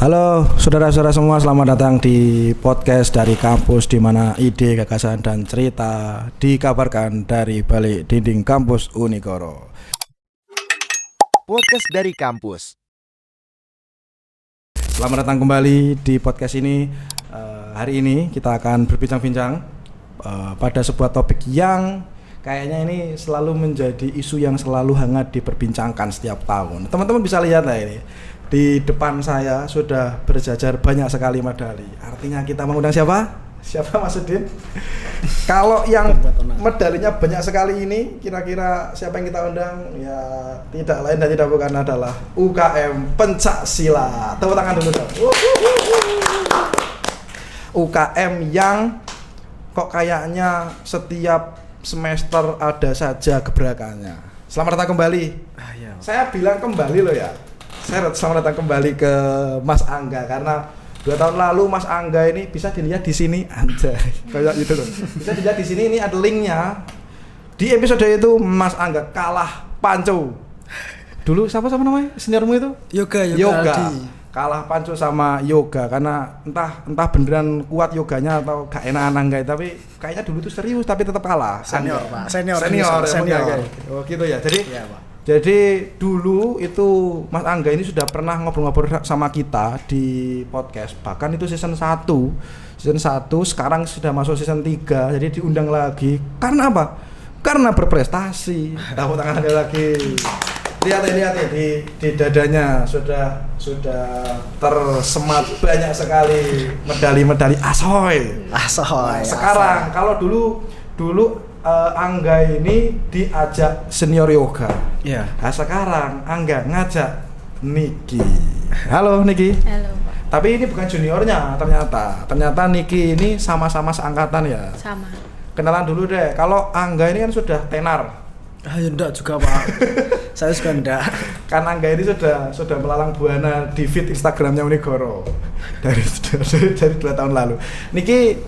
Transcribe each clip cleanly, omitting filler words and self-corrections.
Halo saudara-saudara semua, selamat datang di podcast dari kampus di mana ide, gagasan, dan cerita dikabarkan dari balik dinding kampus Unigoro. Podcast dari kampus. Selamat datang kembali di podcast ini. Hari ini kita akan berbincang-bincang pada sebuah topik yang kayaknya ini selalu menjadi isu yang selalu hangat diperbincangkan setiap tahun. Teman-teman bisa lihat lah ini. Di depan saya sudah berjajar banyak sekali medali. Artinya kita mengundang siapa? Siapa Mas Udin? Kalau yang medalinya banyak sekali ini, kira-kira siapa yang kita undang? Ya tidak lain dan tidak bukan adalah UKM Pencaksilat. Tepuk tangan dulu dong. UKM yang kok kayaknya setiap semester ada saja gebrakannya. Selamat datang kembali. Saya bilang kembali loh ya. Saya selamat datang kembali ke Mas Angga karena 2 tahun lalu Mas Angga ini bisa dilihat di sini, anjay, kayak gitu loh. Bisa dilihat di sini, ini ada linknya. Di episode itu Mas Angga kalah Panco. Dulu siapa namanya? Seniormu itu? Yoga. Kalah Panco sama Yoga karena entah beneran kuat yoganya atau gak enakan Angga, tapi kayaknya dulu tuh serius tapi tetap kalah. Senior. Oh gitu ya. Jadi iya, Pak. Jadi dulu itu Mas Angga ini sudah pernah ngobrol-ngobrol sama kita di podcast. Bahkan itu season 1. Season 1 sekarang sudah masuk season 3. Jadi diundang lagi. Karena apa? Karena berprestasi. Tepuk tangan lagi. Lihat ya di dadanya sudah tersemat banyak sekali medali-medali asoy. Sekarang kalau dulu Angga ini diajak senior yoga. Iya. Nah sekarang Angga ngajak Niki. Halo Niki. Halo Pak. Tapi ini bukan juniornya ternyata. Ternyata Niki ini sama-sama seangkatan ya. Sama. Kenalan dulu deh. Kalau Angga ini kan sudah tenar. Ya enggak juga Pak. Saya juga enggak. Kan Angga ini sudah melalang buana di feed Instagramnya Unigoro dari 2 tahun lalu. Niki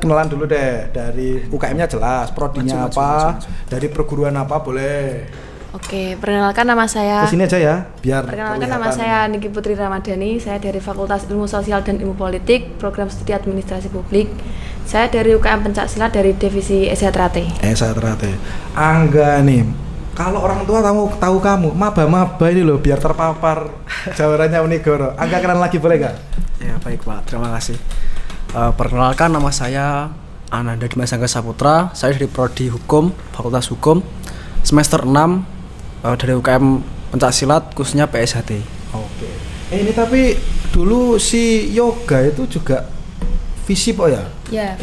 kenalan dulu deh, dari UKM-nya jelas, prodinya apa, dari perguruan apa boleh. Oke, perkenalkan nama saya. Kesini aja ya, biar. Perkenalkan nama saya Niki Putri Ramadhani. Saya dari Fakultas Ilmu Sosial dan Ilmu Politik, Program Studi Administrasi Publik. Saya dari UKM Pencaksilat dari Divisi Esatrate. Angga nih, kalau orang tua tahu kamu, maba ini loh, biar terpapar jawarannya Unigoro. Angga kenalan lagi boleh gak? Ya baik Pak, terima kasih. Perkenalkan nama saya Ananda Dimas Angga Saputra. Saya dari Prodi Hukum, Fakultas Hukum, semester 6 dari UKM Pencaksilat, khususnya PSHT. Oke. Ini tapi dulu si Yoga itu juga FISIP ya? Ya,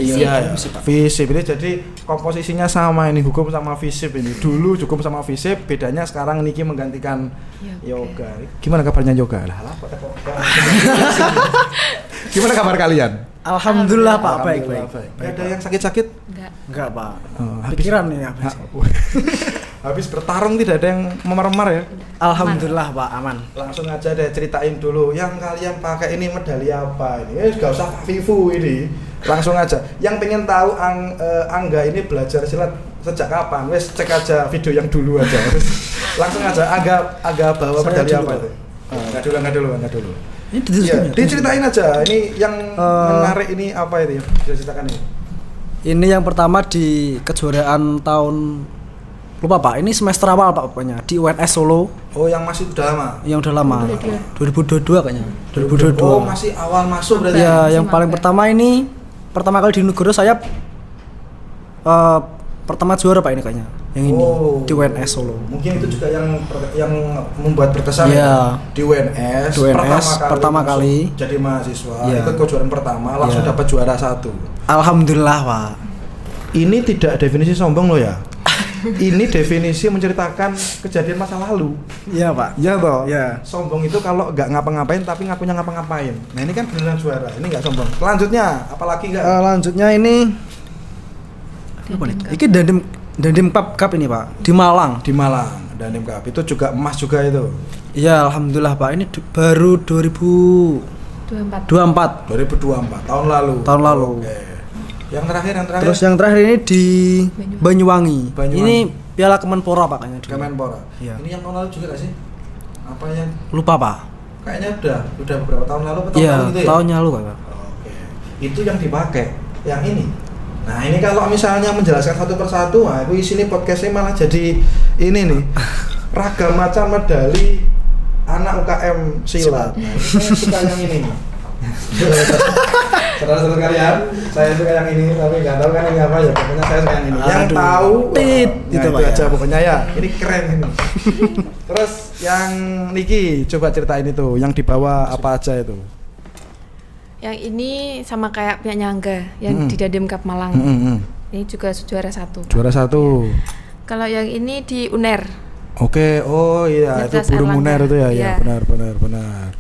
FISIP ini jadi komposisinya sama ini, hukum sama FISIP ini. Dulu hukum sama FISIP, bedanya sekarang Niki menggantikan Yoga. Gimana kabarnya Yoga? Gimana kabar kalian? Alhamdulillah Pak, baik. Gak ada yang sakit-sakit? Enggak Pak. Pikiran nih habis. Habis bertarung tidak ada yang memar-memar ya? Alhamdulillah Pak, aman. Langsung aja deh ceritain dulu yang kalian pakai ini medali apa ini. Gak usah Vivu ini. Langsung aja. Yang pengen tahu Angga ini belajar silat sejak kapan? Wes cek aja video yang dulu aja. Langsung aja Angga bawa medali apa itu? Enggak dulu. Ini diceritain aja. Ini yang menarik ini apa itu ya? Bisa ceritakan ini. Ini yang pertama di kejuaraan tahun, lupa Pak, ini semester awal Pak pokoknya di UNS Solo. Oh, yang masih udah lama? Yang udah lama. 2022 kayaknya. 2022. Oh, masih awal masuk berarti. Ya, yang paling pertama ini pertama kali di Unigoro saya pertama juara Pak ini kayaknya. Yang ini di UNS Solo. Mungkin itu juga yang membuat berkesan ya. Di UNS pertama kali jadi mahasiswa, ikut kejuaraan pertama langsung dapat juara 1. Alhamdulillah Pak. Ini tidak definisi sombong loh ya. Ini definisi menceritakan kejadian masa lalu. Iya Pak. Iya toh. Iya. Sombong itu kalau nggak ngapa-ngapain tapi ngakunya ngapa-ngapain. Nah ini kan beneran juara. Ini nggak sombong. Selanjutnya apalagi nggak? Lanjutnya ini. Ini Dandim Cup ini Pak di Malang. Dandim Cup itu juga emas juga itu. Iya alhamdulillah Pak. Ini baru 2024 tahun lalu. Oke. Yang terakhir. Terus yang terakhir ini di Banyuwangi. Ini Piala Kemenpora Pak kayaknya. Kemenpora. Iya. Ini yang tahun lalu juga gak sih? Apa yang? Lupa Pak. kayaknya udah beberapa tahun lalu atau Iya, gitu ya? tahun lalu Pak. Oke. Itu yang dipakai, yang ini. Nah ini kalau misalnya menjelaskan satu persatu, nah aku isinya podcastnya malah jadi ini nih ragam macam medali anak UKM silat. Nah, ini saya suka yang ini. Saudara-saudara kalian, saya suka yang ini, tapi nggak tahu kan ini apa ya. Pokoknya saya suka yang ini. Yang Aduh, tahu, tit, nah, itu itu Pak, aja ya. pokoknya ya. Ini keren ini. Terus yang Niki, coba ceritain itu, yang dibawa apa aja itu? Yang ini sama kayak punya Angga yang di Dandim Cup Malang. Ini juga juara 1. Juara 1. Kalau yang ini di UNER Oke, oh iya Universitas itu burung Airlangga. uner itu ya, ya Iya. benar.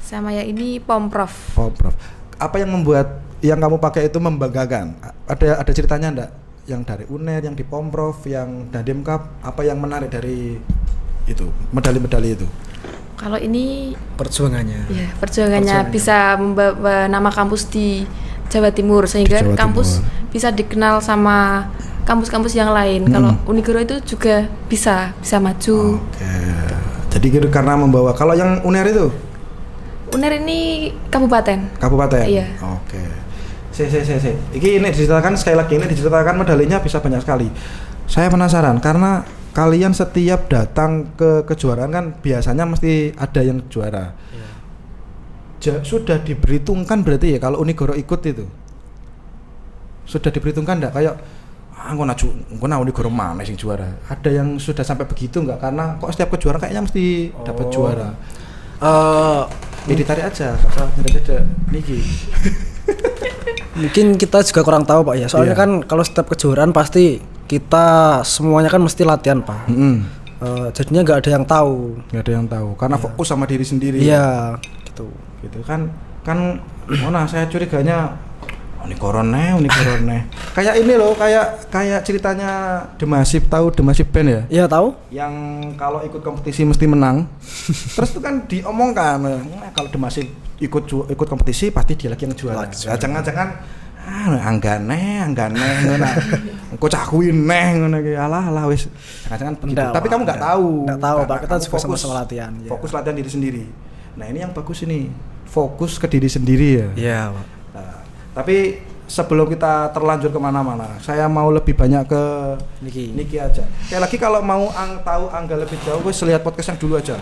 sama yang ini Pomprov. Oh, Prof. Apa yang membuat yang kamu pakai itu membanggakan? Ada ceritanya enggak? Yang dari UNER, yang di Pomprov, yang Dandim Cup, apa yang menarik dari itu medali-medali itu? Kalau ini Perjuangannya. ya perjuangannya bisa membawa nama kampus di Jawa Timur sehingga Di Jawa kampus Timur. bisa dikenal sama kampus-kampus yang lain. Kalau Unigoro itu juga bisa maju. Oke. Jadi gitu karena membawa. Kalau yang UNER itu UNER ini kabupaten. kabupaten. Iya. Oke. Ini diceritakan sekali lagi, ini diceritakan medalinya bisa banyak sekali. Saya penasaran karena kalian setiap datang ke kejuaraan kan biasanya mesti ada yang juara. Sudah diperhitungkan berarti ya kalau Unigoro ikut itu? Sudah diperhitungkan enggak kayak engko Unigoro mana sing juara? Ada yang sudah sampai begitu enggak? Karena kok setiap kejuaraan kayaknya mesti dapat juara. Ya ditarik aja, ada Niki. Mungkin kita juga kurang tahu Pak ya. Soalnya Iya. kan kalau setiap kejuaraan pasti kita semuanya kan mesti latihan Pak. Jadinya nggak ada yang tahu. Nggak ada yang tahu karena fokus sama diri sendiri. Iya, gitu. Gitu kan mana saya curiganya Unigoro neh. Kayak ini loh, kayak ceritanya Demasif, tahu Demasif Band ya? Iya tahu? Yang kalau ikut kompetisi mesti menang. Terus itu kan diomongkan, kalau Demasif ikut kompetisi pasti dia lagi yang juara. Ya, jangan-jangan anggane ngono. Engko cakuin neh ngono iki. Alah wis. Jangan begitu. Enggak, Tapi Pak, kamu enggak tahu. Enggak tahu, Pak. Kita Kamu juga sama-sama latihan. Iya. Fokus latihan diri sendiri. Nah, ini yang bagus ini. Fokus ke diri sendiri ya. Iya, Pak. Nah, tapi sebelum kita terlanjur kemana-mana, saya mau lebih banyak ke Niki aja. Kayak lagi kalau mau tahu Angga lebih jauh, wes lihat podcast yang dulu aja.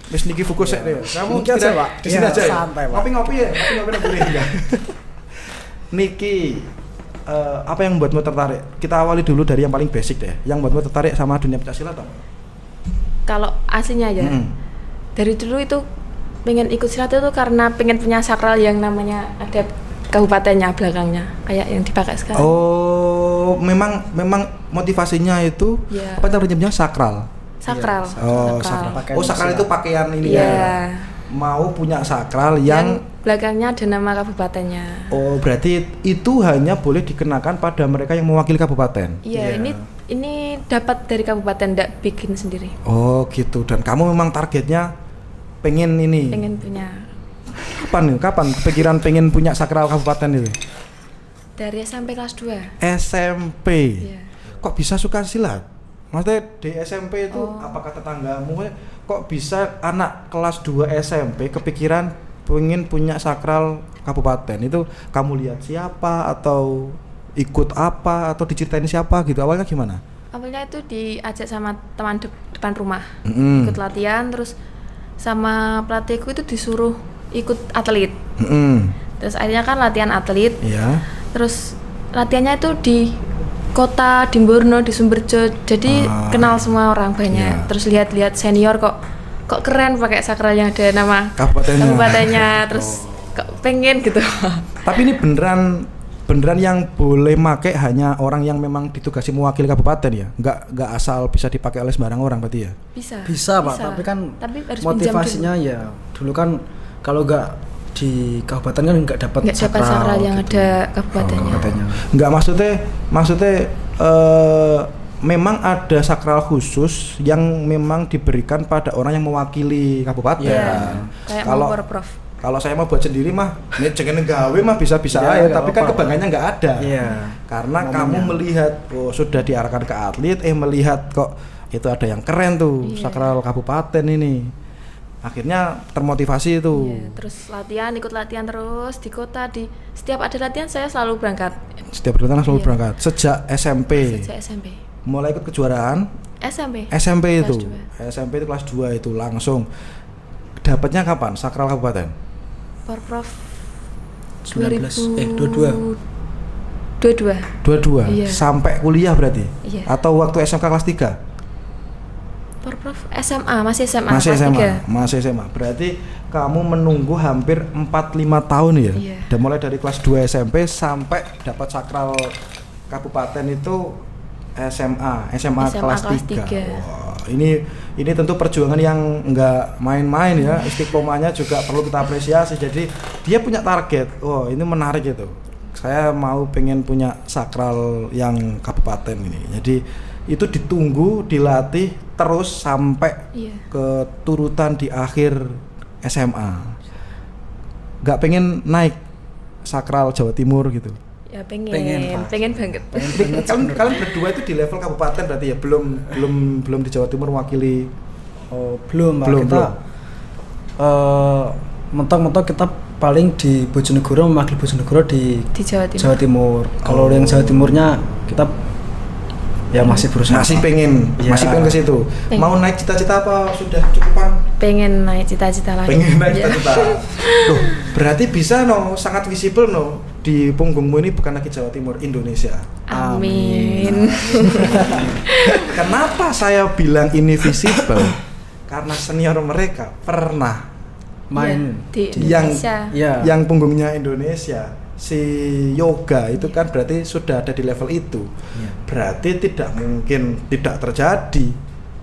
Wes Niki fokus ya. Kamu Niki aja, Pak. Di sini Iya, aja ya. santai, Pak. Ngopi-ngopi ya, ngopi-ngopi ya. Niki, apa yang membuatmu tertarik? Kita awali dulu dari yang paling basic deh. Yang membuatmu tertarik sama dunia pencaksilat apa? Kalau aslinya ya, dari dulu itu pengen ikut silat itu karena pengen punya sakral yang namanya ada kabupatennya belakangnya, kayak yang dipakai sekarang. Oh, memang motivasinya itu Iya. apa namanya sakral? Sakral. Oh, Sakral. sakral. Oh, sakral itu pakaian ini Iya. ya. Mau punya sakral Yang yang belakangnya ada nama kabupatennya. oh, berarti itu hanya boleh dikenakan pada mereka yang mewakili kabupaten. Iya, ini dapat dari kabupaten, ndak bikin sendiri. Oh, gitu. Dan kamu memang targetnya pengen ini. Pengen punya. Kapan kepikiran pengen punya sakral kabupaten itu? Dari SMP kelas 2. SMP. Iya. Kok bisa suka silat? Maksudnya di SMP itu apakah tetanggamu kok bisa anak kelas 2 SMP kepikiran pengen punya sakral kabupaten? Itu kamu lihat siapa atau ikut apa atau diceritain siapa gitu? Awalnya gimana? Awalnya itu diajak sama teman depan rumah. Mm-mm. Ikut latihan, terus sama pelatihku itu disuruh ikut atlet. Terus akhirnya kan latihan atlet. Iya. Terus latihannya itu di kota di Borno, di Sumberjo, jadi kenal semua orang banyak. Iya. Terus lihat-lihat senior kok keren pakai sakral yang ada nama Kabupatennya. terus kok pengen gitu. Tapi ini beneran yang boleh make hanya orang yang memang ditugasi mewakili kabupaten ya? Nggak asal bisa dipakai oleh sembarang orang berarti ya? Bisa Pak, tapi kan harus motivasinya ya dulu kan kalau nggak di kabupaten kan nggak dapat sakral yang gitu. ada kabupatennya. Nggak, maksudnya memang ada sakral khusus yang memang diberikan pada orang yang mewakili kabupaten. Iya. Kayak Kalau Prof. kalau saya mau buat sendiri mah, ini jangan gawe mah bisa-bisa Ya, aja, tapi kan apa-apa. kebanggaannya nggak ada. Iya. Karena Momennya. kamu melihat sudah diarahkan ke atlet, melihat kok itu ada yang keren tuh, Iya. sakral kabupaten ini. Akhirnya termotivasi itu. Iya, terus ikut latihan terus di kota, di setiap ada latihan saya selalu berangkat. Setiap latihan selalu Iya. berangkat. Sejak SMP. Sejak SMP. Mulai ikut kejuaraan. SMP. SMP Kelas itu. 2. SMP itu kelas 2 itu langsung. Dapatnya kapan? Sakral Kabupaten. Porprov 22. 22. Iya. Sampai kuliah berarti? Iya. Atau waktu SMK kelas 3? Porprov SMA, masih SMA. Masih kelas SMA. 3. Masih SMA. Berarti kamu menunggu hampir 4-5 tahun ya? Iya. Dan mulai dari kelas 2 SMP sampai dapat sakral kabupaten itu SMA kelas 3. 3. Wah, ini tentu perjuangan yang enggak main-main ya. Istiqomahnya juga perlu kita apresiasi. Jadi dia punya target. Oh, ini menarik itu. Saya pengen punya sakral yang kabupaten ini. Jadi itu ditunggu, dilatih terus sampai Iya. ke turutan di akhir SMA. Nggak pengen naik sakral Jawa Timur gitu. Ya pengen Pak. banget. Kalian berdua itu di level kabupaten berarti ya, belum di Jawa Timur mewakili. Oh, belum Pak. Belum, Kita mentok-mentok kita paling di Bojonegoro, mewakili Bojonegoro di Di Jawa Timur. Jawa Timur. Kalau yang Jawa Timurnya kita ya masih berusaha. Masih pengen Iya. ke situ. Pengen. Mau naik cita-cita apa sudah cukupan? Pengen naik cita-cita lagi. Pengen naik Iya. cita-cita. Loh, berarti bisa sangat visible di punggungmu ini bukan lagi Jawa Timur, Indonesia. Amin. Kenapa saya bilang ini visible? Karena senior mereka pernah main Iya, di yang Indonesia. ya. yang punggungnya Indonesia. Si Yoga itu kan berarti sudah ada di level itu. Iya. Berarti tidak mungkin tidak terjadi.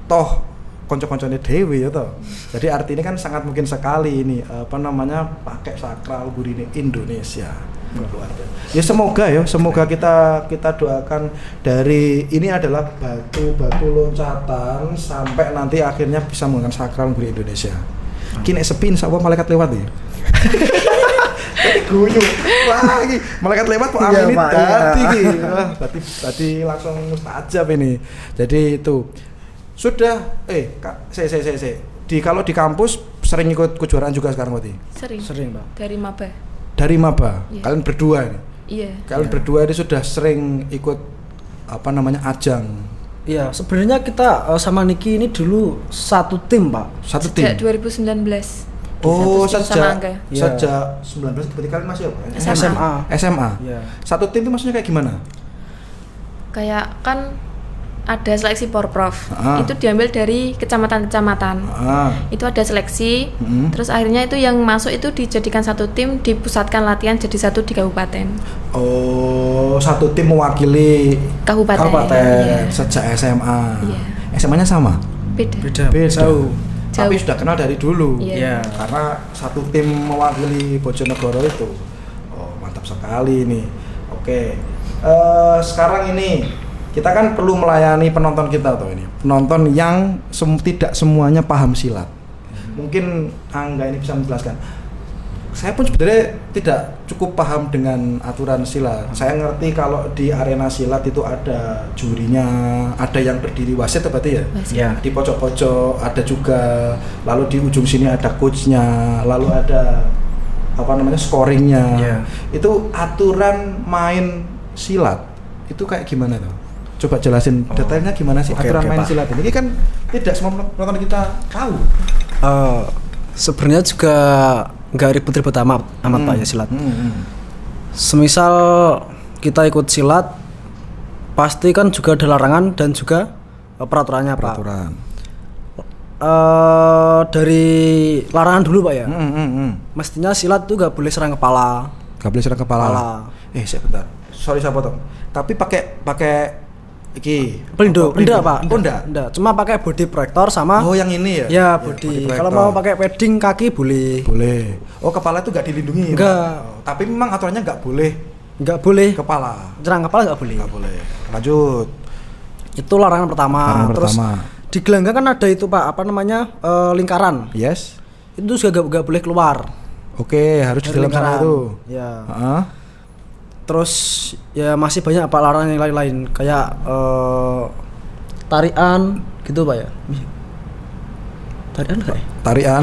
Toh konco-koncone dewe ya toh. Jadi artinya kan sangat mungkin sekali ini pakai sakral gurine Indonesia. Luar biasa. Ya semoga kita doakan dari ini adalah batu loncatan sampai nanti akhirnya bisa menggunakan sakral gurine Indonesia. Kini sepi insya Allah malaikat lewat ya. Tapi guyu lagi malaikat lewat kok amin Pak, tadi iya. tadi langsung mustajab ini. Jadi itu sudah Kak, kalau di kampus sering ikut kejuaraan juga sekarang berarti. Sering Pak. Dari maba Iya. kalian berdua ini. Iya. Kalian berdua ini sudah sering ikut ajang. Iya, sebenarnya kita sama Niki ini dulu satu tim Pak. Satu tim. Sejak 2019. Oh, Satu tim sama Angga. sejak 19 berarti kalian masih apa? SMA. SMA. Iya. Satu tim itu maksudnya kayak gimana? Kayak kan ada seleksi Porprov. Ah. Itu diambil dari kecamatan-kecamatan. Itu ada seleksi. Terus akhirnya itu yang masuk itu dijadikan satu tim, dipusatkan latihan jadi satu di kabupaten. Oh, satu tim mewakili Kabupaten. Iya. sejak SMA. Iya. SMA-nya sama? Beda. Jauh. Tapi sudah kenal dari dulu. Iya. Karena satu tim mewakili Bojonegoro itu. Oh, mantap sekali ini. Oke. Sekarang ini kita kan perlu melayani penonton kita tuh ini. Penonton yang tidak semuanya paham silat. Mungkin Angga ini bisa menjelaskan. Saya pun sebenarnya tidak cukup paham dengan aturan silat. Saya ngerti kalau di arena silat itu ada jurinya, ada yang berdiri wasit berarti ya? Wasit. Ya. Di pojok-pojok ada juga, lalu di ujung sini ada coachnya, lalu ada scoringnya. Ya. Itu aturan main silat itu kayak gimana tuh? Coba jelasin detailnya gimana sih aturan main Pak. silat ini? Ini kan tidak semua penonton kita tahu. Sebenarnya juga nggak ribet-ribet amat Pak ya silat. Semisal kita ikut silat, pasti kan juga ada larangan dan juga peraturannya Pak. Peraturan. Dari larangan dulu Pak ya. Mestinya Mestinya silat tuh nggak boleh serang kepala. nggak boleh serang kepala. Kepala. Sebentar. Sorry saya potong. Tapi pakai iki Pelindung, enggak Pak. Oh, enggak. Cuma pakai body protector sama Oh, yang ini ya. ya body. protector. Kalau mau pakai padding kaki boleh. boleh. Oh, kepala itu nggak dilindungi. Enggak. Oh, tapi memang aturannya nggak boleh Nggak boleh. kepala. Serang kepala nggak boleh. Nggak boleh. Lanjut. Itu larangan pertama. Larangan Terus pertama. di gelanggang kan ada itu Pak, lingkaran. Yes. Itu juga nggak boleh keluar. Oke, harus di Dari dalam sana lingkaran. itu. Ya. Heeh. Terus ya masih banyak Pak larangan yang lain-lain kayak tarian gitu Pak ya. tarian enggak ya? Tarian.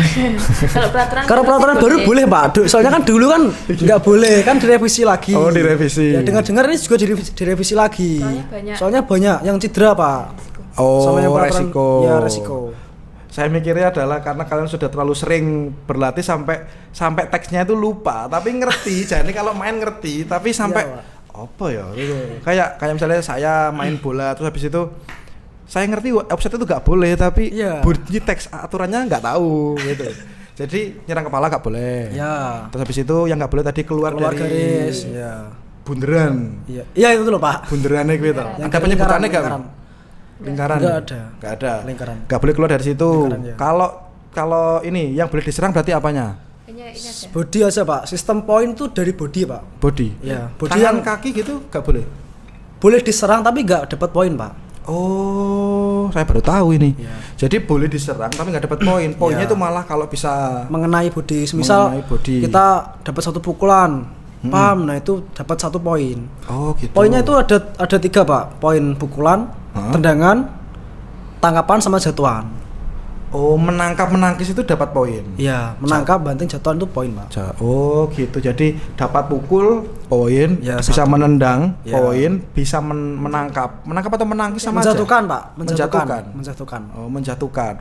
Kalau peraturan baru boleh Pak. Soalnya kan dulu kan nggak boleh kan direvisi lagi. Oh direvisi. Ya dengar-dengar ini juga direvisi lagi. Soalnya banyak yang cedera Pak. Oh sama yang resiko. Ya resiko. Saya mikirnya adalah karena kalian sudah terlalu sering berlatih sampai teksnya itu lupa, tapi ngerti. Jadi kalau main ngerti, tapi sampai apa ya? Gitu. Kayak misalnya saya main bola terus habis itu saya ngerti offset itu nggak boleh, tapi bunyi teks aturannya nggak tahu gitu. Jadi nyerang kepala nggak boleh. Ya. Terus habis itu yang nggak boleh tadi keluar dari garis. Ya. Bunderan. Iya. Iya itu loh Pak. Bunderannya gitu. Ya. Ada penyebutannya nggak? Lingkaran. Nggak ada. Lingkaran. Nggak boleh keluar dari situ. Kalau ini yang boleh diserang berarti apanya? Body aja Pak. Sistem poin tuh dari body Pak. Body. Ya. Body tangan kaki gitu nggak boleh. Boleh diserang tapi nggak dapat poin Pak. Oh, saya baru tahu ini. Ya. Jadi boleh diserang tapi nggak dapat poin. Poinnya itu malah kalau bisa mengenai body. Misal kita dapat satu pukulan, pam, nah itu dapat 1 poin. Oh, gitu. Poinnya itu ada 3 Pak. Poin pukulan, tendangan, tangkapan sama jatuhan. Oh, menangkap menangkis itu dapat poin. Iya, menangkap banting jatuhan itu poin, Pak. Oh, gitu. Jadi dapat pukul poin, bisa menendang poin, bisa menangkap. Menangkap atau menangkis sama menjatuhkan, aja? Pak. Menjatuhkan. Oh, menjatuhkan.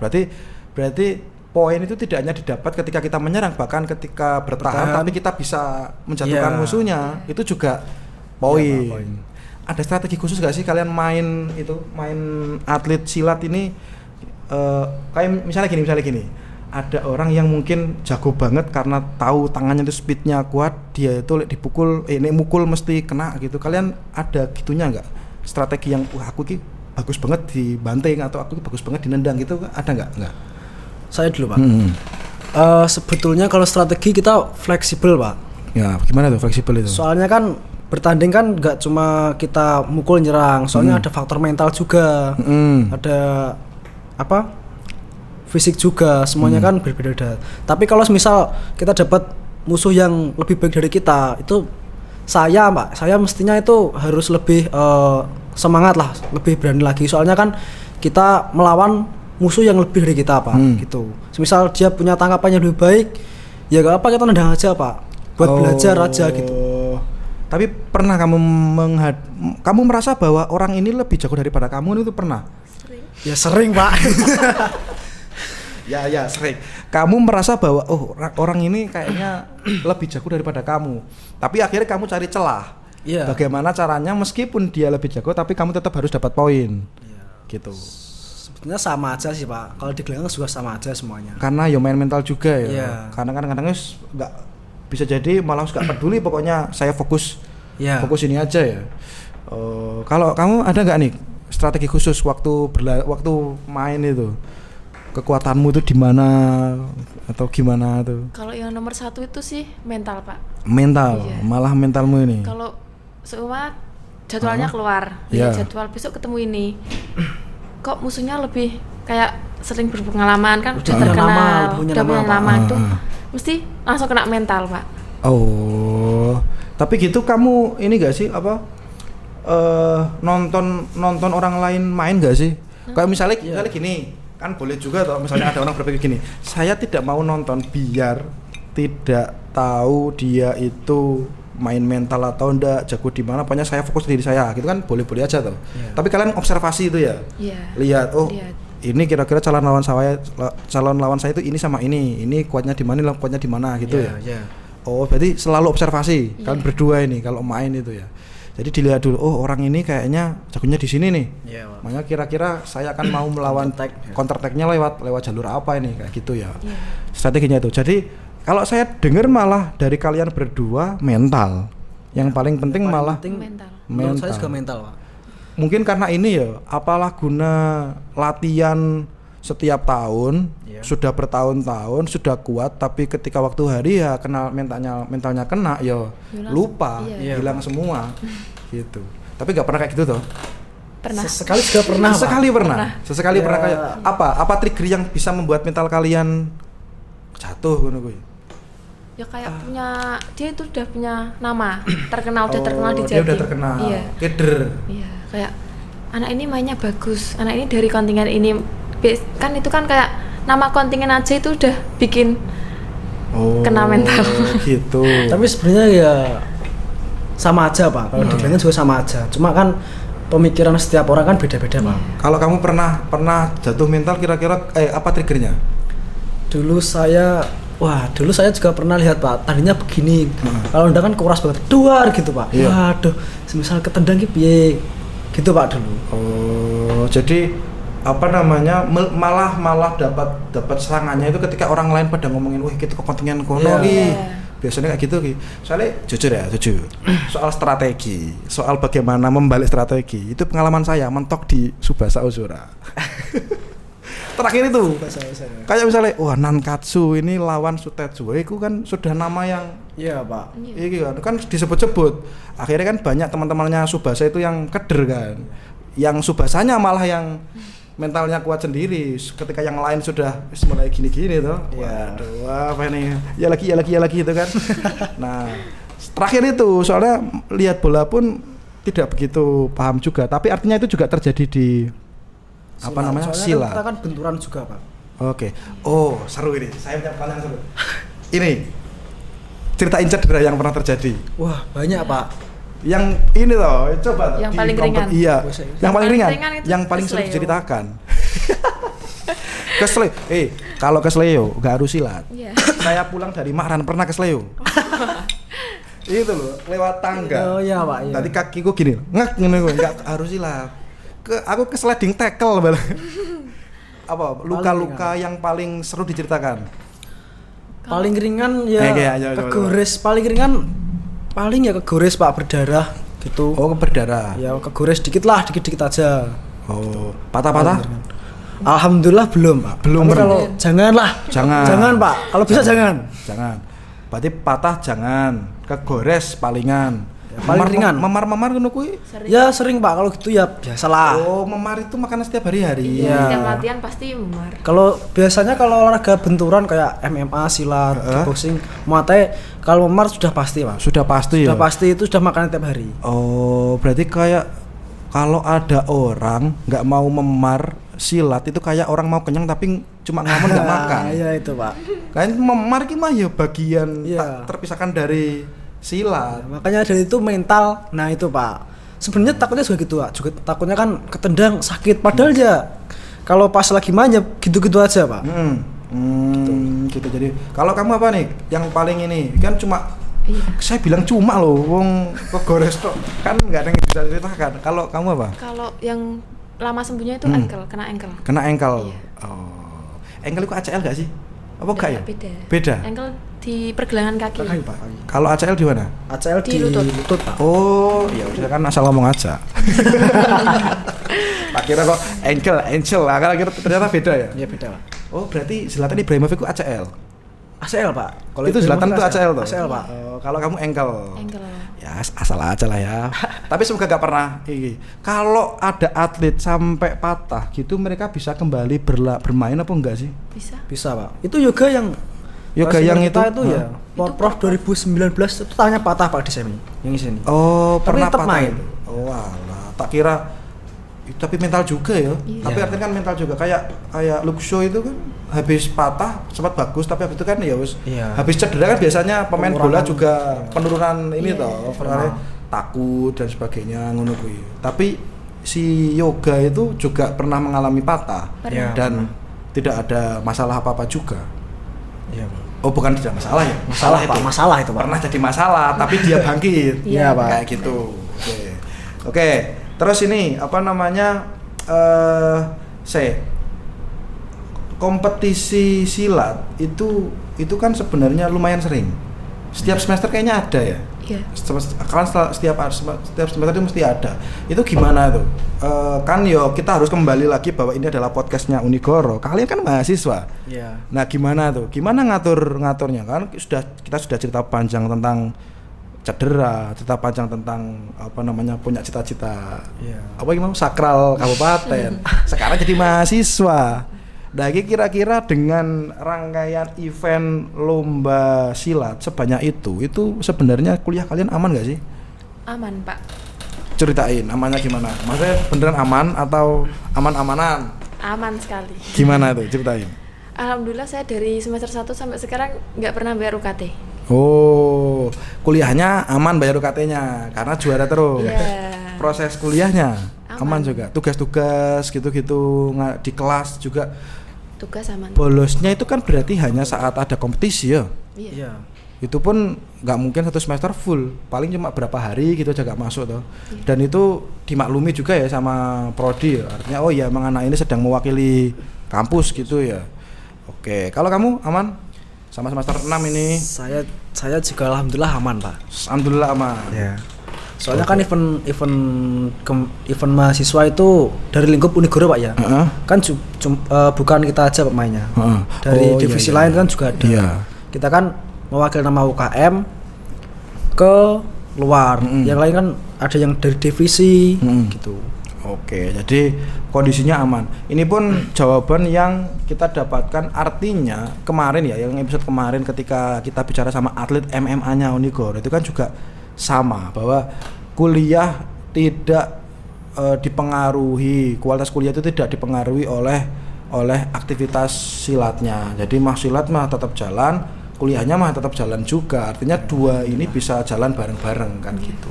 Berarti poin itu tidak hanya didapat ketika kita menyerang, bahkan ketika bertahan tapi kita bisa menjatuhkan musuhnya, itu juga poin. Ada strategi khusus gak sih kalian main atlet silat ini? Kayak misalnya gini, ada orang yang mungkin jago banget karena tahu tangannya itu speednya kuat, dia itu dipukul, mukul mesti kena gitu. Kalian ada gitunya nggak? Strategi yang aku ki bagus banget dibanting atau aku bagus banget dinendang gitu, ada nggak? Saya dulu Pak. Sebetulnya kalau strategi kita fleksibel Pak. Ya gimana tuh fleksibel itu? Soalnya kan bertanding kan nggak cuma kita mukul nyerang, soalnya ada faktor mental juga, ada fisik juga, semuanya kan berbeda-beda. Tapi kalau misal kita dapat musuh yang lebih baik dari kita, itu saya mestinya itu harus lebih semangat lah, lebih berani lagi. Soalnya kan kita melawan musuh yang lebih dari kita Pak, gitu. Misal dia punya tangkapan yang lebih baik, ya gak apa kita nendang aja Pak, buat belajar aja gitu. Tapi pernah kamu merasa bahwa orang ini lebih jago daripada kamu itu pernah? Ya sering Pak. ya sering. Kamu merasa bahwa orang ini kayaknya lebih jago daripada kamu. Tapi akhirnya kamu cari celah. Yeah. Bagaimana caranya meskipun dia lebih jago tapi kamu tetap harus dapat poin. Gitu. Sebetulnya sama aja sih Pak. Kalau di gelanggang juga sama aja semuanya. Karena ya main mental juga ya. Yeah. Karena kadang-kadang nggak bisa jadi malah nggak peduli, pokoknya saya fokus ini aja ya. Kalau kamu ada nggak nih strategi khusus waktu main itu, kekuatanmu itu di mana atau gimana tuh? Kalau yang nomor 1 itu sih mental Pak. Mental, malah mentalmu ini. Kalau seumpama jadwalnya keluar, jadwal besok ketemu ini, kok musuhnya lebih kayak sering berpengalaman kan, udah terkenal, udah punya nama itu, mesti langsung kena mental Pak. Oh, tapi gitu kamu ini gak sih nonton orang lain main gak sih? Kayak misalnya gini, kan boleh juga toh, misalnya ada orang berpikir gini, saya tidak mau nonton biar tidak tahu dia itu main mental atau enggak, jago di mana, pokoknya saya fokus diri saya, gitu kan boleh-boleh aja toh. Tapi kalian observasi itu ya, lihat ini kira-kira calon lawan saya itu ini sama ini kuatnya di mana, kuatnya di mana gitu ya. Oh berarti selalu observasi kalian berdua ini kalau main itu ya. Jadi dilihat dulu, orang ini kayaknya jagonya di sini nih. Makanya kira-kira saya akan mau melawan counter attack-nya lewat jalur apa ini, kayak gitu ya. Strateginya itu. Jadi kalau saya dengar malah dari kalian berdua mental. Yang paling penting malah mental. Menurut saya juga mental, Pak. Mungkin karena ini ya, apalah guna latihan setiap tahun, sudah bertahun-tahun, sudah kuat, tapi ketika waktu hari ya kena mentalnya kena ya lupa, hilang semua gitu. Tapi nggak pernah kayak gitu toh? Pernah. Sesekali juga pernah. Sesekali pernah kayak apa trigger yang bisa membuat mental kalian jatuh ngono kuwi? Ya kayak dia itu udah punya nama, terkenal di Jatim. Dia udah terkenal. Keder. Iya, kayak anak ini mainnya bagus, anak ini dari kontingen ini. Kan itu kan kayak nama kontingen aja itu udah bikin kena mental. Gitu. Tapi sebenarnya ya sama aja Pak. Kalau dibilangin juga sama aja. Cuma kan pemikiran setiap orang kan beda-beda Pak. Kalau kamu pernah jatuh mental kira-kira apa triggernya? Dulu saya juga pernah lihat Pak. Tadinya begini. Kalau udah kan keras banget. Duar gitu Pak. Iya. Waduh, semisal ketendang ki piye. Gitu Pak dulu. Oh, jadi apa namanya malah dapat serangannya itu ketika orang lain pada ngomongin, wih kita kontingen kono ki. Biasanya kayak gitu ki. Soalnya jujur soal strategi, soal bagaimana membalik strategi itu pengalaman saya mentok di Tsubasa Ozora. Terakhir itu kayak misalnya wah Nankatsu ini lawan Sutetsu itu kan sudah nama yang Pak. Iya kan disebut-sebut. Akhirnya kan banyak teman-temannya Tsubasa itu yang keder kan. Yang Tsubasanya malah yang mentalnya kuat sendiri ketika yang lain sudah mulai gini-gini tuh. Waduh, apa ini? Ya lagi itu kan. Nah, terakhir itu soalnya lihat bola pun tidak begitu paham juga, tapi artinya itu juga terjadi di silat. Kita kan benturan juga, Pak. Oke. Oh, seru ini. Saya punya pertanyaan seru. Ini ceritain cedera yang pernah terjadi. Wah, banyak, Pak. Yang ini loh, coba yang paling ringan. Iya, yang paling ringan, yang paling sering kesleo. diceritakan. Kesleo. Kalau kesleo nggak harus silat. Yeah. Saya pulang dari Makran pernah kesleo. Itu loh, lewat tangga. Oh iya, Pak. Iya. Tadi kakiku gini, nggak harus silat. Aku ke sliding tackle balik. Apa luka-luka yang paling seru diceritakan? Paling ringan ya coba. kegores, paling ringan paling ya kegores Pak, berdarah gitu. Oh, berdarah. Ya kegores dikit aja. Oh, patah-patah? Alhamdulillah belum Pak. Belum. Kalau jangan Pak, kalau bisa jangan. Berarti patah jangan, kegores palingan. Ya, paling ringan. Memar ngono kuwi? Ya sering Pak, kalau gitu ya biasalah. Oh, memar itu makanan setiap hari-hari. Iya. Setiap latihan pasti memar. Kalau biasanya kalau olahraga benturan kayak MMA, silat, kickboxing, Muay Thai, kalau memar sudah pasti Pak. Sudah pasti ya. Sudah pasti itu sudah makanan tiap hari. Oh, berarti kayak kalau ada orang nggak mau memar silat itu kayak orang mau kenyang tapi cuma ngomong nggak makan. Iya itu Pak. Kan memar ki mah ya bagian Iya. terpisahkan dari silat. Makanya dari itu mental. Nah itu Pak. Sebenarnya takutnya juga gitu Pak. Juga takutnya kan ketendang sakit. Padahal ya kalau pas lagi main ya gitu-gitu aja Pak. Gitu. Jadi kalau kamu apa nih? Yang paling ini kan cuma. Iya. Saya bilang cuma loh, wong kegores kok kan nggak ada yang bisa ceritakan. Kalau kamu apa? Kalau yang lama sembuhnya itu kena ankle. Kena ankle. Iya. Oh, ankle itu ACL nggak sih? Apa enggak ya? Beda. Ankle di pergelangan kaki. Pak. Kalau ACL di mana? ACL di lutut Pak. Oh, ya udah kan asal ngomong aja. Tak kira kok ankle, kira ternyata beda ya? Iya beda Pak. Oh, berarti Zlatan Ibrahimovic itu ACL. ACL Pak. Kalau itu Zlatan itu ACL tuh. ACL Pak. Kalau kamu ankle. Ya asal aja lah ya. Tapi semoga gak pernah. Kalau ada atlet sampai patah gitu, mereka bisa kembali bermain apa enggak sih? Bisa Pak. Itu yoga yang itu ya. Prof 2019 itu tangannya patah Pak di sini. Yang di sini. Oh, tapi pernah tetap patah. main. Oh, alah. Tak kira tapi mental juga ya. Iya. Tapi artinya kan mental juga kayak Luxo itu kan habis patah sempat bagus tapi habis itu kan ya wis habis cedera kan biasanya pemain bola juga penurunan ini toh, takut dan sebagainya ngono kuwi. Tapi si Yoga itu juga pernah mengalami patah dan tidak ada masalah apa-apa juga. Iya, Pak. Oh, bukan tidak masalah ya? Masalah itu Pak. Pernah jadi masalah tapi dia bangkit. Iya, Pak. Kayak gitu. Oke. Terus ini apa namanya kompetisi silat itu kan sebenarnya lumayan sering. Setiap semester kayaknya ada ya. Iya. Kan setiap semester itu mesti ada. Itu gimana tuh? Kan kita harus kembali lagi bahwa ini adalah podcastnya Unigoro. Kalian kan mahasiswa. Iya. Nah gimana tuh? Gimana ngaturnya? Kan kita sudah cerita panjang tentang cedera, cerita panjang tentang apa namanya punya cita-cita apa gimana sakral kabupaten. Sekarang jadi mahasiswa. Nah, kira-kira dengan rangkaian event lomba silat sebanyak itu sebenarnya kuliah kalian aman gak sih? Aman Pak. Ceritain amannya gimana? Maksudnya beneran aman atau aman-amanan? Aman sekali. Gimana tuh? Ceritain. Alhamdulillah saya dari semester 1 sampai sekarang nggak pernah bayar UKT. Oh, kuliahnya aman bayar UKT-nya karena juara terus. Iya. Proses kuliahnya aman Aman. juga. Tugas-tugas gitu-gitu di kelas juga. Tugas aman. Bolosnya itu kan berarti hanya saat ada kompetisi ya. Iya. Itu pun nggak mungkin satu semester full, paling cuma berapa hari gitu aja nggak masuk tuh. Dan itu dimaklumi juga ya sama prodi ya. Artinya oh ya emang anak ini sedang mewakili kampus gitu ya. Oke, kalau kamu aman sama semester 6 ini? Saya juga alhamdulillah aman, Pak. Alhamdulillah aman. Ya. Soalnya kan event mahasiswa itu dari lingkup Unigoro, Pak ya. Kan bukan kita aja pemainnya. Dari divisi lain kan juga ada. Iya. Kita kan mewakili nama UKM ke luar. Yang lain kan ada yang dari divisi gitu. Oke, jadi kondisinya aman. Ini pun jawaban yang kita dapatkan, artinya kemarin ya, yang episode kemarin ketika kita bicara sama atlet MMA-nya Unigoro itu kan juga sama, bahwa kuliah tidak dipengaruhi, kualitas kuliah itu tidak dipengaruhi oleh aktivitas silatnya. Jadi mah silat mah tetap jalan, kuliahnya mah tetap jalan juga. Artinya dua ini bisa jalan bareng-bareng kan gitu.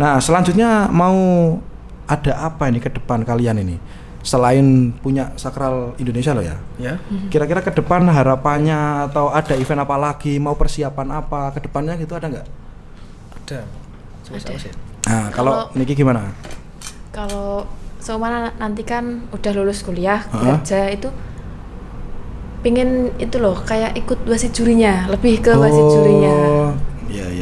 Nah, selanjutnya mau ada apa ini ke depan kalian ini? Selain punya Sakral Indonesia loh ya. Ya. Kira-kira ke depan harapannya atau ada event apa lagi, mau persiapan apa ke depannya gitu, ada nggak? Ada. Ada. Nah, kalau Niki gimana? Kalau seumana nanti kan udah lulus kuliah, kerja itu pingin itu loh kayak ikut wasit jurinya, lebih ke wasit jurinya. Iya.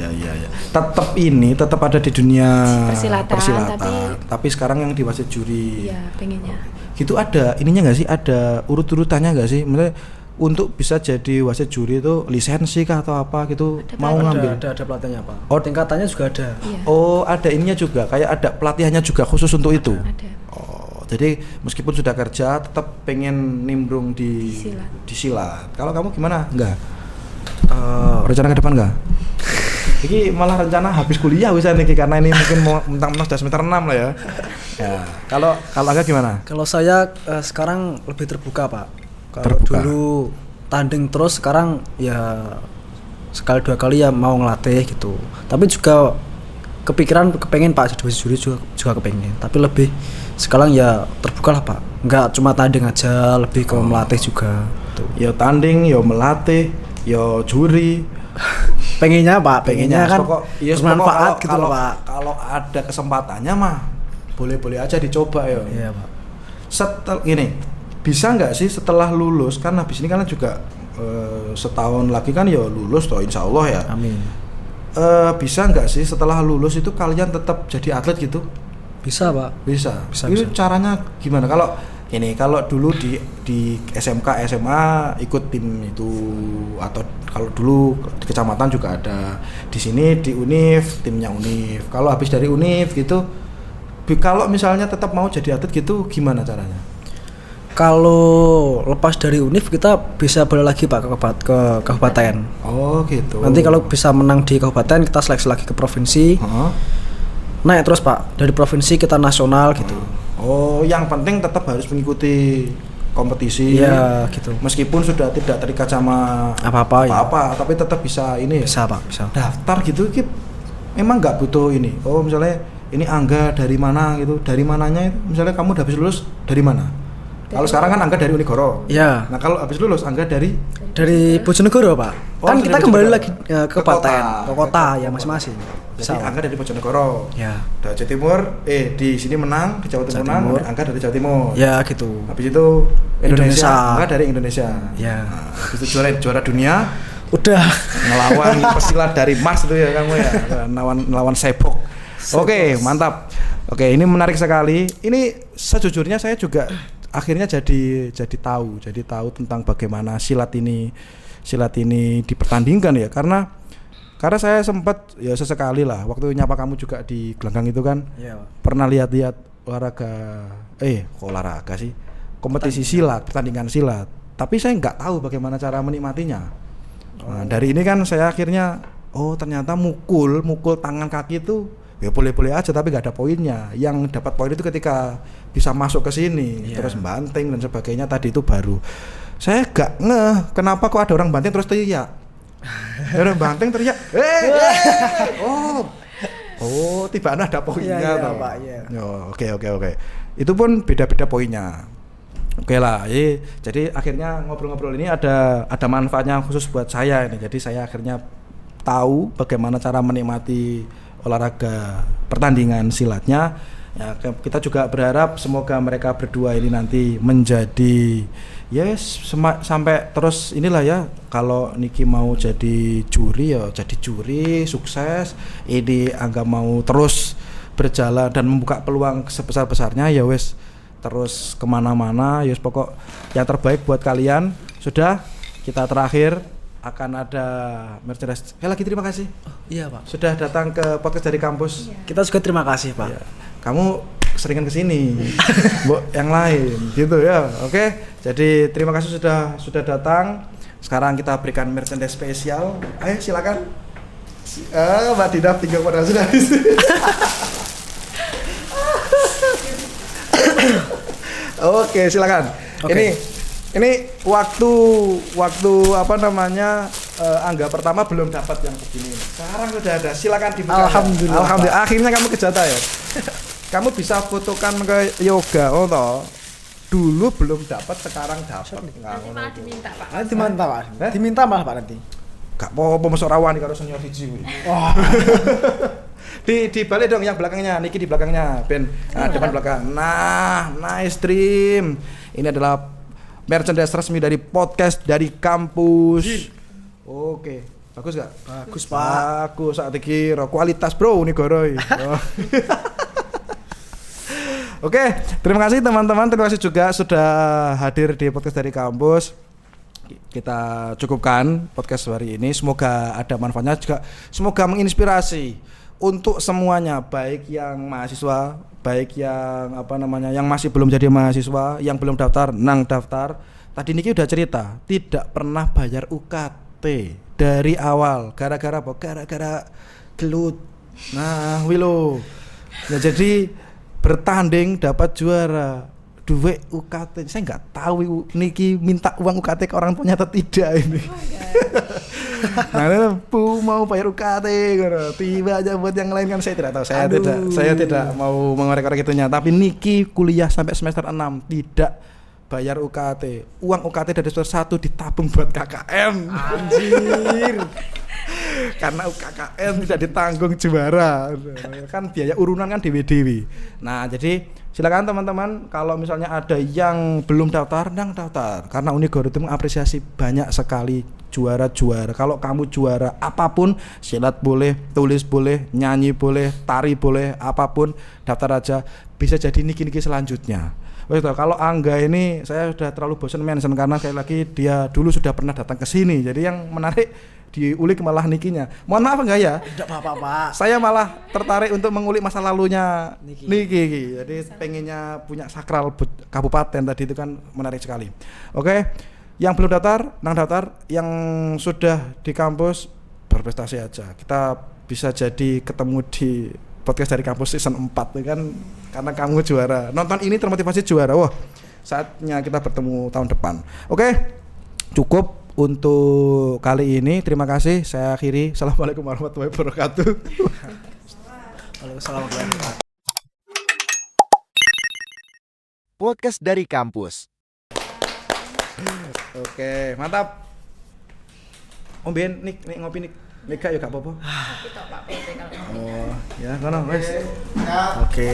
Tetap ada di dunia persilatan. Tapi sekarang yang di wasit juri. Iya, pengennya. Gitu ada ininya nggak sih? Ada urut-urutannya nggak sih? Maksudnya untuk bisa jadi wasit juri itu lisensi kah atau apa gitu? Mau ngambil? Ada pelatihannya, Pak. Oh, tingkatannya juga ada. Iya. Oh, ada ininya juga, kayak ada pelatihannya juga khusus untuk itu. Ada. Oh, jadi meskipun sudah kerja tetap pengen nimbrung di silat. Kalau kamu gimana? Enggak. Rencana ke depan enggak? Ini malah rencana habis kuliah bisa nih, karena ini mungkin mau mentang-mentang sudah semester 6 lah ya. Ya, kalau agak gimana? Kalau saya sekarang lebih terbuka, Pak. Kalau Terbuka. dulu tanding terus, sekarang ya sekali dua kali ya mau ngelatih gitu. Tapi juga kepengen Pak jadi juri juga kepengen. Tapi lebih sekarang ya terbuka lah, Pak. Enggak cuma tanding aja, lebih ke melatih juga. Gitu. Ya tanding, ya melatih, ya juri. Pengennya Pak, pengennya kan bermanfaat gitu loh, Pak. Kalau ada kesempatannya mah boleh-boleh aja dicoba ya. Iya, Pak. Gini, bisa nggak sih setelah lulus, kan habis ini kan juga setahun lagi kan ya lulus toh, insya Allah ya. Amin. Bisa nggak sih setelah lulus itu kalian tetap jadi atlet gitu? Bisa, Pak. Bisa. Itu caranya gimana? Kalau dulu di SMK SMA ikut tim itu, atau kalau dulu di kecamatan juga ada, di sini di Univ timnya Univ. Kalau habis dari Univ gitu, kalau misalnya tetap mau jadi atlet gitu, gimana caranya? Kalau lepas dari Univ kita bisa balik lagi, Pak, ke kabupaten. Oh gitu. Nanti kalau bisa menang di kabupaten kita seleksi lagi ke provinsi. Naik terus, Pak, dari provinsi kita nasional gitu. Oh, yang penting tetap harus mengikuti kompetisi. Iya, gitu. Meskipun sudah tidak terikat sama apa-apa, tapi tetap bisa ini. Bisa, Pak, bisa. Daftar gitu, emang nggak butuh ini. Oh, misalnya ini Angga dari mana gitu, dari mananya itu. Misalnya kamu udah habis lulus dari mana? Kalau sekarang kan Angga dari Unigoro. Iya. Nah, kalau habis lulus Angga dari Bojonegoro, Pak. Oh, kan kita kembali Bojonegoro. lagi ke kabupaten, ke kota ya masing-masing. Jadi Angga dari Bojonegoro. Ya. Dari Jawa Timur, di sini menang, di Jawa Timur menang, Angga dari Jawa Timur. Ya, gitu. Habis itu Indonesia. Angga dari Indonesia. Ya. Nah, habis itu juara dunia. Udah Ngelawan pesilat dari Mars itu ya kamu ya. Ngelawan Sepok. Oke, mantap. Oke, ini menarik sekali. Ini sejujurnya saya juga akhirnya jadi tahu tentang bagaimana silat ini dipertandingkan ya, karena saya sempat ya sesekali lah waktu nyapa kamu juga di Gelanggang itu kan. Iya. Pernah lihat olahraga sih, kompetisi silat, pertandingan silat, tapi saya nggak tahu bagaimana cara menikmatinya. Nah, dari ini kan saya akhirnya ternyata mukul tangan kaki itu ya boleh-boleh aja tapi nggak ada poinnya. Yang dapat poin itu ketika bisa masuk ke sini, terus banting dan sebagainya, tadi itu baru Saya gak ngeh kenapa kok ada orang Banting terus teriak. Orang Banting teriak, oh, tiba-tiba ada poinnya toh. Pak, iya. Oke. Itu pun beda-beda poinnya. Oke lah, jadi akhirnya ngobrol-ngobrol ini ada manfaatnya khusus buat saya ini. Jadi saya akhirnya tahu bagaimana cara menikmati olahraga pertandingan silatnya. Ya, kita juga berharap semoga mereka berdua ini nanti menjadi sampai terus inilah ya. Kalau Niki mau jadi juri ya jadi juri sukses. Ini Angga mau terus berjalan dan membuka peluang sebesar-besarnya ya wes terus kemana-mana ya pokok yang terbaik buat kalian. Sudah kita terakhir akan ada merchandise. Sekali lagi terima kasih. Iya Pak. Sudah datang ke podcast dari kampus. Kita juga terima kasih Pak. Ya. Kamu keseringan kesini, yang lain gitu ya. Oke. Jadi terima kasih sudah datang. Sekarang kita berikan merchandise spesial. Ayo silakan. Mbak Dina tinggal pada sudah. Oke, silakan. Oke. Ini waktu apa namanya Angga pertama belum dapat yang begini. Sekarang sudah ada. Silakan dibuka. Alhamdulillah. Alhamdulillah. Akhirnya kamu kejata ya. Kamu bisa fotokan ke yoga, oh toh. Dulu belum dapat, sekarang dapat. Nanti malah diminta Pak. Nanti diminta Pak. Diminta malah Pak nanti. Gak apa-apa masuk rawani karo senior siji kuwi. Oh. Di balik dong yang belakangnya, Niki di belakangnya, Ben. Nah, depan belakang. Nah, nice dream. Ini adalah merchandise resmi dari podcast dari kampus. Oke. Bagus gak? Bagus Pak. Bagus, saat dikira kualitas bro nih goroi. Oke, terima kasih teman-teman. Terima kasih juga sudah hadir di podcast dari kampus. Kita cukupkan podcast hari ini. Semoga ada manfaatnya juga. Semoga menginspirasi untuk semuanya, baik yang mahasiswa, baik yang yang masih belum jadi mahasiswa, yang belum daftar, nang daftar. Tadi Niki udah cerita, tidak pernah bayar UKT dari awal. Gara-gara apa? Gara-gara gelut. Nah, wilo. Ya jadi bertanding dapat juara, duit UKT. Saya nggak tahu Niki minta uang UKT ke orang tuanya atau tidak ini. Nah, mau bayar UKT tiba aja buat yang lain kan saya tidak tahu. Saya tidak mau mengorek-orek itunya. Tapi Niki kuliah sampai semester 6 tidak bayar UKT. Uang UKT dari semester 1 ditabung buat KKN. Anjir. Karena UKKN tidak ditanggung juara. Kan biaya urunan kan dewi-dewi. Nah, jadi silakan teman-teman kalau misalnya ada yang belum daftar, nang daftar. Karena Unigor itu mengapresiasi banyak sekali juara-juara. Kalau kamu juara apapun, silat boleh, tulis boleh, nyanyi boleh, tari boleh, apapun, daftar aja. Bisa jadi niki-niki selanjutnya. Kalau Angga ini saya sudah terlalu bosan mention karena sekali lagi dia dulu sudah pernah datang ke sini. Jadi yang menarik diulik malah Nikinya. Mohon maaf enggak ya? Tidak apa-apa Pak. Saya malah tertarik untuk mengulik masa lalunya Niki. Jadi pengennya punya sakral kabupaten tadi itu kan menarik sekali. Oke. Yang belum daftar, nang daftar. Yang sudah di kampus berprestasi aja. Kita bisa jadi ketemu di podcast dari kampus season 4 kan karena kamu juara. Nonton ini termotivasi juara. Wah, saatnya kita bertemu tahun depan. Oke. Cukup untuk kali ini. Terima kasih. Saya akhiri. Assalamualaikum warahmatullahi wabarakatuh. Waalaikumsalam warahmatullahi wabarakatuh. Podcast dari kampus. Oke, mantap. Om Ben, Nik ngopi Nik. Mega ya gak apa-apa. Kita Pak PT kalau. Oh, ya, kono wes. Oke.